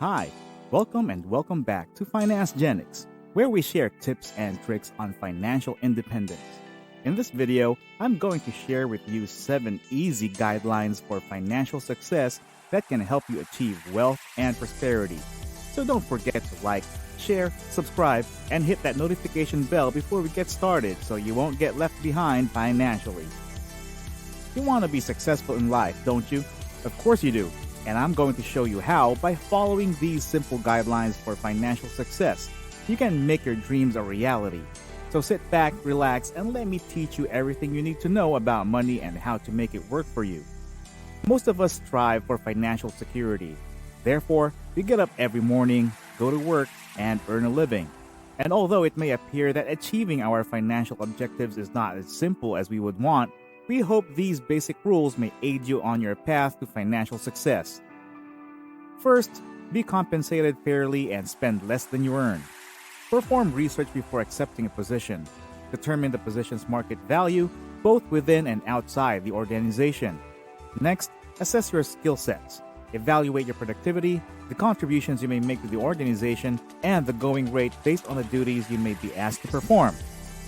Hi, welcome back to Finance Genics, where we share tips and tricks on financial independence. In this video, I'm going to share with you 7 easy guidelines for financial success that can help you achieve wealth and prosperity. So don't forget to like, share, subscribe, and hit that notification bell before we get started so you won't get left behind financially. You want to be successful in life, don't you? Of course you do. And I'm going to show you how by following these simple guidelines for financial success. You can make your dreams a reality. So sit back, relax, and let me teach you everything you need to know about money and how to make it work for you. Most of us strive for financial security. Therefore, we get up every morning, go to work, and earn a living. And although it may appear that achieving our financial objectives is not as simple as we would want, we hope these basic rules may aid you on your path to financial success. First, be compensated fairly and spend less than you earn. Perform research before accepting a position. Determine the position's market value, both within and outside the organization. Next, assess your skill sets. Evaluate your productivity, the contributions you may make to the organization, and the going rate based on the duties you may be asked to perform.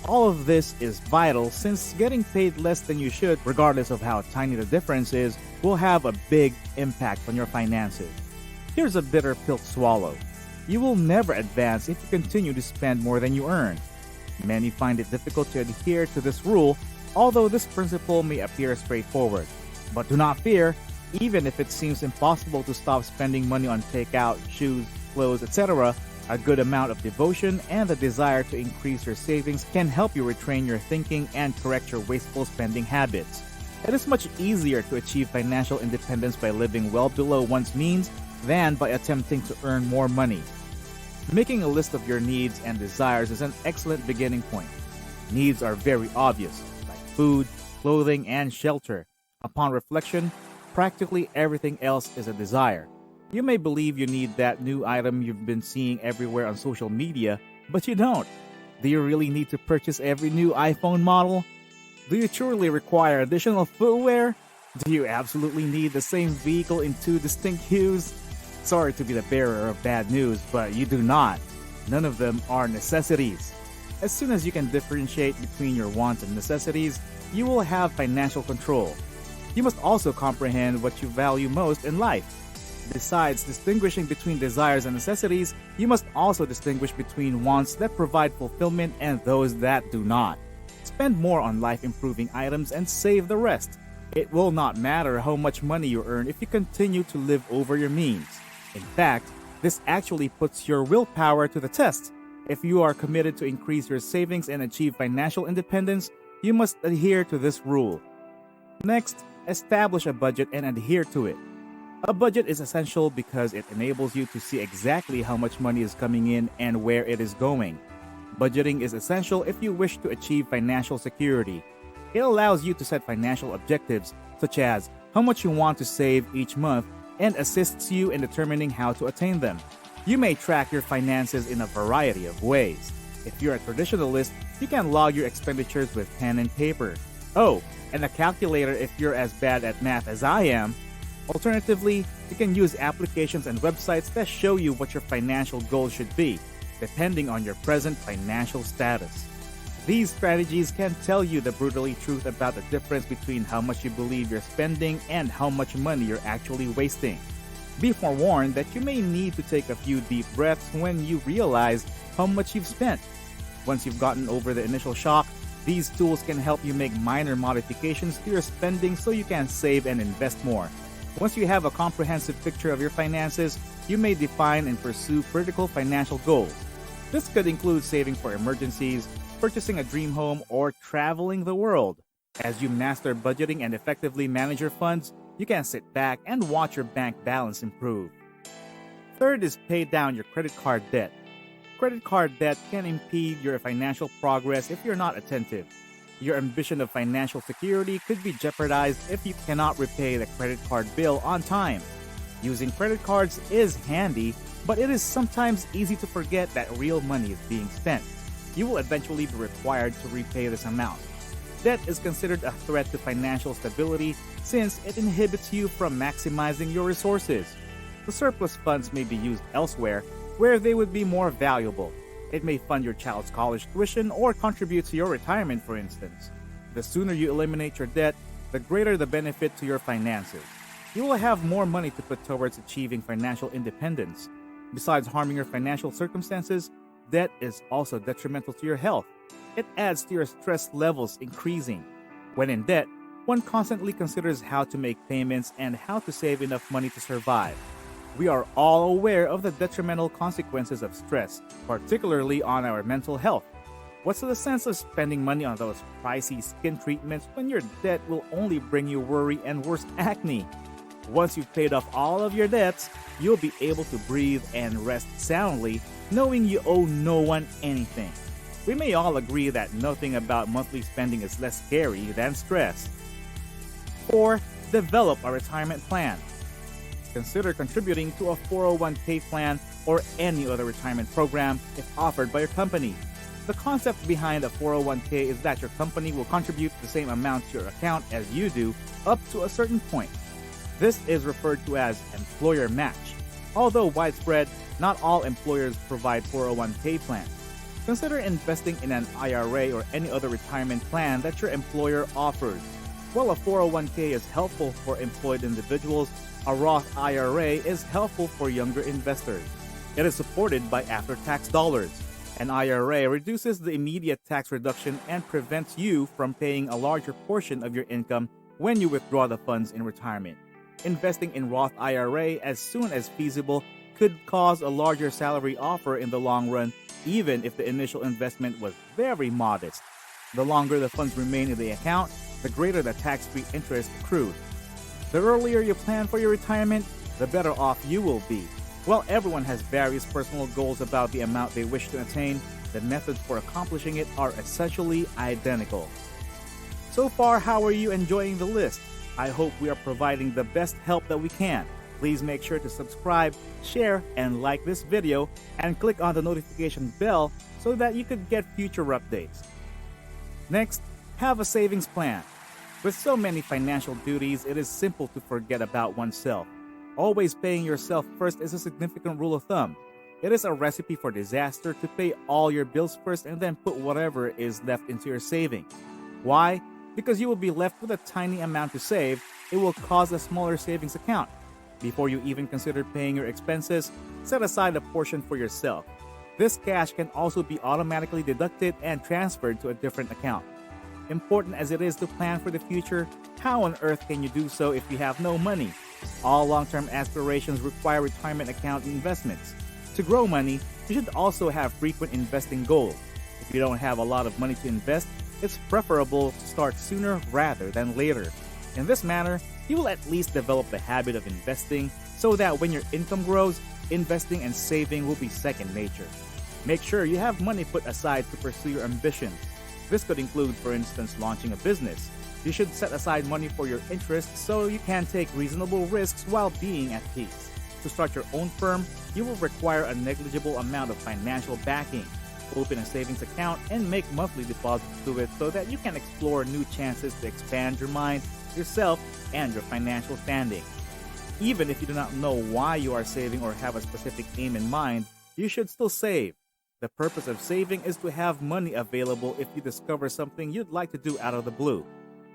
All of this is vital since getting paid less than you should, regardless of how tiny the difference is, will have a big impact on your finances. Here's a bitter pill to swallow. You will never advance if you continue to spend more than you earn. Many find it difficult to adhere to this rule, although this principle may appear straightforward. But do not fear, even if it seems impossible to stop spending money on takeout, shoes, clothes, etc., a good amount of devotion and the desire to increase your savings can help you retrain your thinking and correct your wasteful spending habits. It is much easier to achieve financial independence by living well below one's means than by attempting to earn more money. Making a list of your needs and desires is an excellent beginning point. Needs are very obvious, like food, clothing, and shelter. Upon reflection, practically everything else is a desire. You may believe you need that new item you've been seeing everywhere on social media, but you don't. Do you really need to purchase every new iPhone model? Do you truly require additional footwear? Do you absolutely need the same vehicle in 2 distinct hues? Sorry to be the bearer of bad news, but you do not. None of them are necessities. As soon as you can differentiate between your wants and necessities, you will have financial control. You must also comprehend what you value most in life. Besides distinguishing between desires and necessities, you must also distinguish between wants that provide fulfillment and those that do not. Spend more on life-improving items and save the rest. It will not matter how much money you earn if you continue to live over your means. In fact, this actually puts your willpower to the test. If you are committed to increase your savings and achieve financial independence, you must adhere to this rule. Next, establish a budget and adhere to it. A budget is essential because it enables you to see exactly how much money is coming in and where it is going. Budgeting is essential if you wish to achieve financial security. It allows you to set financial objectives, such as how much you want to save each month, and assists you in determining how to attain them. You may track your finances in a variety of ways. If you're a traditionalist, you can log your expenditures with pen and paper. Oh, and a calculator if you're as bad at math as I am. Alternatively, you can use applications and websites that show you what your financial goals should be, depending on your present financial status. These strategies can tell you the brutally truth about the difference between how much you believe you're spending and how much money you're actually wasting. Be forewarned that you may need to take a few deep breaths when you realize how much you've spent. Once you've gotten over the initial shock, these tools can help you make minor modifications to your spending so you can save and invest more. Once you have a comprehensive picture of your finances, you may define and pursue critical financial goals. This could include saving for emergencies, purchasing a dream home, or traveling the world. As you master budgeting and effectively manage your funds, you can sit back and watch your bank balance improve. Third is pay down your credit card debt. Credit card debt can impede your financial progress if you're not attentive. Your ambition of financial security could be jeopardized if you cannot repay the credit card bill on time. Using credit cards is handy, but it is sometimes easy to forget that real money is being spent. You will eventually be required to repay this amount. Debt is considered a threat to financial stability since it inhibits you from maximizing your resources. The surplus funds may be used elsewhere where they would be more valuable. It may fund your child's college tuition or contribute to your retirement, for instance. The sooner you eliminate your debt, the greater the benefit to your finances. You will have more money to put towards achieving financial independence. Besides harming your financial circumstances, debt is also detrimental to your health. It adds to your stress levels increasing. When in debt, one constantly considers how to make payments and how to save enough money to survive. We are all aware of the detrimental consequences of stress, particularly on our mental health. What's the sense of spending money on those pricey skin treatments when your debt will only bring you worry and worse acne? Once you've paid off all of your debts, you'll be able to breathe and rest soundly, knowing you owe no one anything. We may all agree that nothing about monthly spending is less scary than stress. 4. Develop a retirement plan. Consider contributing to a 401k plan or any other retirement program if offered by your company. The concept behind a 401k is that your company will contribute the same amount to your account as you do up to a certain point. This is referred to as employer match. Although widespread, not all employers provide 401k plans. Consider investing in an IRA or any other retirement plan that your employer offers. While a 401k is helpful for employed individuals, a Roth IRA is helpful for younger investors. It is supported by after-tax dollars. An IRA reduces the immediate tax reduction and prevents you from paying a larger portion of your income when you withdraw the funds in retirement. Investing in Roth IRA as soon as feasible could cause a larger salary offer in the long run, even if the initial investment was very modest. The longer the funds remain in the account, the greater the tax-free interest accrued. The earlier you plan for your retirement, the better off you will be. While everyone has various personal goals about the amount they wish to attain, the methods for accomplishing it are essentially identical. So far, how are you enjoying the list? I hope we are providing the best help that we can. Please make sure to subscribe, share, and like this video, and click on the notification bell so that you could get future updates. Next, have a savings plan. With so many financial duties, it is simple to forget about oneself. Always paying yourself first is a significant rule of thumb. It is a recipe for disaster to pay all your bills first and then put whatever is left into your savings. Why? Because you will be left with a tiny amount to save. It will cause a smaller savings account. Before you even consider paying your expenses, set aside a portion for yourself. This cash can also be automatically deducted and transferred to a different account. Important as it is to plan for the future, how on earth can you do so if you have no money? All long-term aspirations require retirement account investments. To grow money, you should also have frequent investing goals. If you don't have a lot of money to invest, it's preferable to start sooner rather than later. In this manner, you will at least develop the habit of investing so that when your income grows, investing and saving will be second nature. Make sure you have money put aside to pursue your ambitions. This could include, for instance, launching a business. You should set aside money for your interests so you can take reasonable risks while being at peace. To start your own firm, you will require a negligible amount of financial backing. Open a savings account and make monthly deposits to it so that you can explore new chances to expand your mind, yourself, and your financial standing. Even if you do not know why you are saving or have a specific aim in mind, you should still save. The purpose of saving is to have money available if you discover something you'd like to do out of the blue.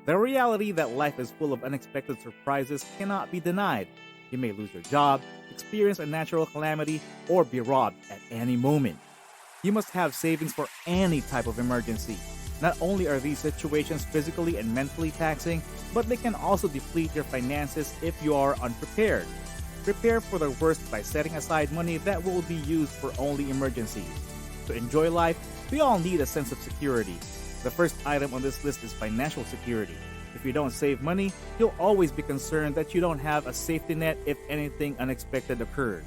The reality that life is full of unexpected surprises cannot be denied. You may lose your job, experience a natural calamity, or be robbed at any moment. You must have savings for any type of emergency. Not only are these situations physically and mentally taxing, but they can also deplete your finances if you are unprepared. Prepare for the worst by setting aside money that will be used for only emergencies. To enjoy life, we all need a sense of security. The first item on this list is financial security. If you don't save money, you'll always be concerned that you don't have a safety net if anything unexpected occurs.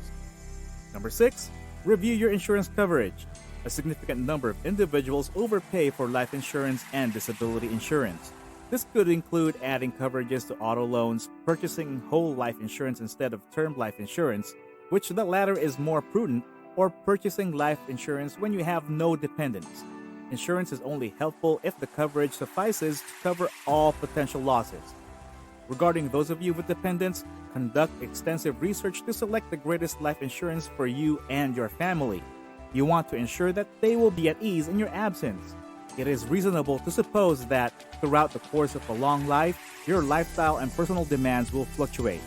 Number 6, review your insurance coverage. A significant number of individuals overpay for life insurance and disability insurance. This could include adding coverages to auto loans, purchasing whole life insurance instead of term life insurance, which the latter is more prudent, or purchasing life insurance when you have no dependents. Insurance is only helpful if the coverage suffices to cover all potential losses. Regarding those of you with dependents, conduct extensive research to select the greatest life insurance for you and your family. You want to ensure that they will be at ease in your absence. It is reasonable to suppose that throughout the course of a long life, your lifestyle and personal demands will fluctuate.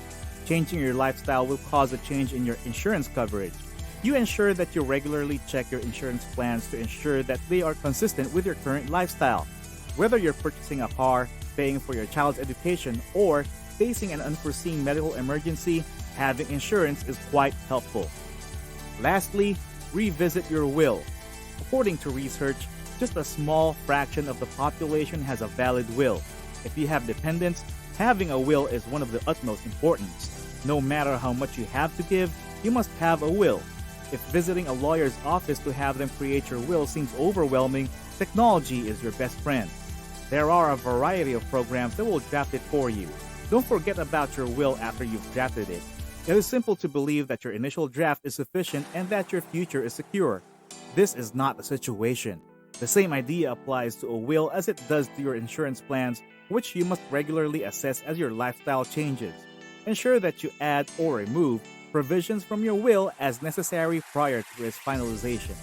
Changing your lifestyle will cause a change in your insurance coverage. You ensure that you regularly check your insurance plans to ensure that they are consistent with your current lifestyle. Whether you're purchasing a car, paying for your child's education, or facing an unforeseen medical emergency, having insurance is quite helpful. Lastly, revisit your will. According to research, just a small fraction of the population has a valid will. If you have dependents, having a will is one of the utmost importance. No matter how much you have to give, you must have a will. If visiting a lawyer's office to have them create your will seems overwhelming, technology is your best friend. There are a variety of programs that will draft it for you. Don't forget about your will after you've drafted it. It is simple to believe that your initial draft is sufficient and that your future is secure. This is not the situation. The same idea applies to a will as it does to your insurance plans, which you must regularly assess as your lifestyle changes. Ensure that you add or remove provisions from your will as necessary prior to its finalization.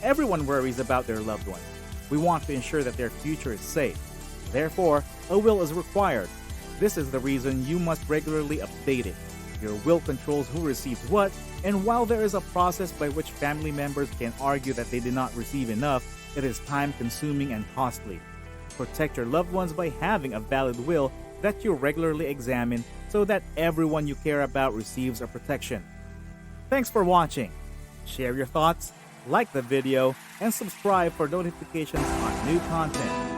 Everyone worries about their loved ones. We want to ensure that their future is safe. Therefore, a will is required. This is the reason you must regularly update it. Your will controls who receives what, and while there is a process by which family members can argue that they did not receive enough, it is time-consuming and costly. Protect your loved ones by having a valid will that you regularly examine so that everyone you care about receives a protection. Thanks for watching. Share your thoughts, like the video, and subscribe for notifications on new content.